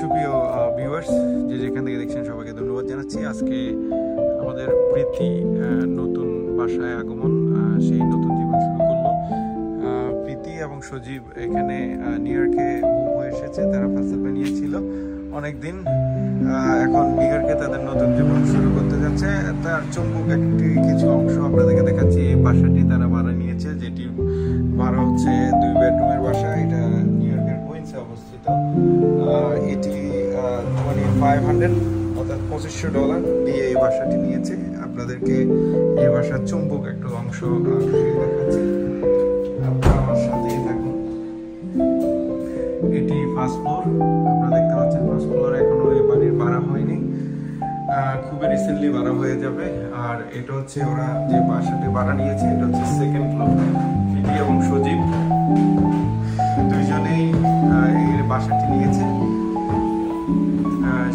সুপ্রিয় ভিউয়ার্স, যে যেখান থেকে দেখছেন সবাইকে ধন্যবাদ জানাচ্ছি। আজকে আমাদের প্রীতি নতুন বাসায় আগমন, সেই নতুন জীবন শুরু করলো। প্রীতি এবং সজীব এখানে নিউ ইয়র্কে মুভ হয়ে এসেছে। তারা পেনসিলভেনিয়া ছিল অনেকদিন, এখন নিউ ইয়র্কে তাদের নতুন জীবন শুরু করতে যাচ্ছে। তার চুম্বক একটি কিছু অংশ আপনাদেরকে দেখাচ্ছি। এই বাসাটি তারা ভাড়া নিয়েছে, যেটি ভাড়া হচ্ছে 2 বেডরুমের বাসা। এটা নিউ ইয়র্কের কুইন্সে অবস্থিত। এটি 2500 অর্থাৎ $2500 দিয়ে এই বাসাটি নিয়েছে। আপনাদেরকে এই বাসার চুম্বক একটা অংশ দেখাচ্ছি, আপনারা আমার সাথেই থাকুন। এটি ফার্স্ট ফ্লোর, আপনারা দেখতে পাচ্ছেন ফার্স্ট ফ্লোর এখনো এই বাড়ির ভাড়া হয়নি, খুবই রিসেন্টলি ভাড়া হয়ে যাবে। আর এটা হচ্ছে ওরা যে বাসাটি ভাড়া নিয়েছে, এটা হচ্ছে সেকেন্ড ফ্লোর। প্রীতি এবং সজীব দুইজনেই এই বাসাটি নিয়েছে।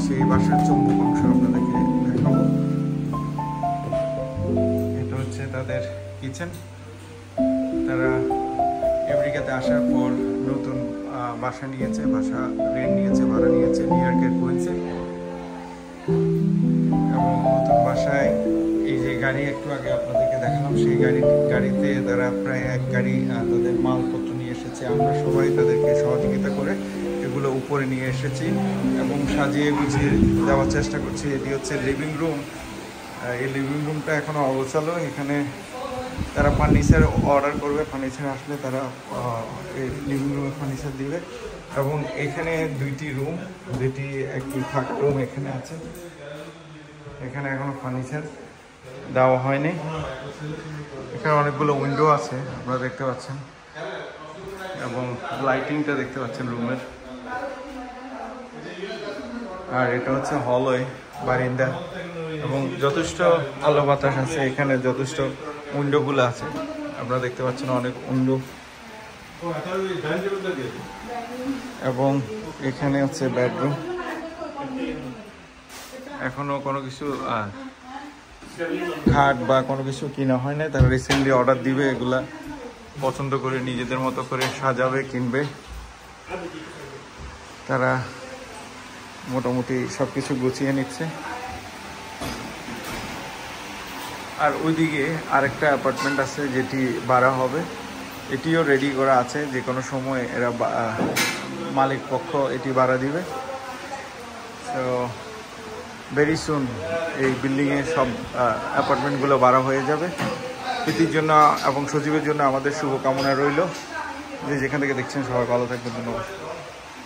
সেই বাসার চুম্বক অংশ আপনাদেরকে দেখাবো। এটা হচ্ছে তাদের কিচেন। তারা আমেরিকাতে আসার পর নতুন বাসা নিয়েছে, বাসা রেন্ট নিয়েছে, ভাড়া নিয়েছে নিউ ইয়র্কের কুইন্সে। এবং নতুন বাসায় এই যে গাড়ি একটু আগে আপনাদেরকে দেখালাম, সেই গাড়িতে তারা প্রায় এক গাড়ি তাদের মালপত্র নিয়ে এসেছে। আমরা সবাই তাদেরকে সহযোগিতা করে এগুলো উপরে নিয়ে এসেছি এবং সাজিয়ে গুছিয়ে দেওয়ার চেষ্টা করছি। এটি হচ্ছে লিভিং রুম। এই লিভিং রুমটা এখনো অগোছালো। এখানে তারা ফার্নিচার অর্ডার করবে, ফার্নিচার আসলে তারা এই লিভিং রুমে ফার্নিচার দিবে। এবং এখানে 2টি রুম, যেটি একটি থাক রুম এখানে আছে। এখানে এখনো ফার্নিচার দেওয়া হয়নি। এখানে অনেকগুলো উইন্ডো আছে আপনারা দেখতে পাচ্ছেন, এবং লাইটিংটা দেখতে পাচ্ছেন রুমের। আর এটা হচ্ছে হলওয়ে, বারিন্দা, এবং যথেষ্ট আলো বাতাস আছে। এখানে যথেষ্ট উইন্ডোগুলো আছে, আপনারা দেখতে পাচ্ছেন অনেক উইন্ডো। এবং এখানে হচ্ছে বেডরুম। এখনো কোনো কিছু খাট বা কোনো কিছু কিনা হয় না। তারা রিসেন্টলি অর্ডার দিবে, এগুলা পছন্দ করে নিজেদের মতো করে সাজাবে, কিনবে। তারা মোটামুটি সব কিছু গুছিয়ে নিচ্ছে। আর ওইদিকে আরেকটা অ্যাপার্টমেন্ট আছে, যেটি ভাড়া হবে। এটিও রেডি করা আছে, যে কোনো সময় এরা মালিক পক্ষ এটি ভাড়া দিবে। তো ভেরি সুন এই বিল্ডিংয়ে সব অ্যাপার্টমেন্টগুলো ভাড়া হয়ে যাবে। প্রীতির জন্য এবং সজীবের জন্য আমাদের শুভকামনা রইল। যে যেখান থেকে দেখছেন সবাই ভালো থাকবেন, ধন্যবাদ।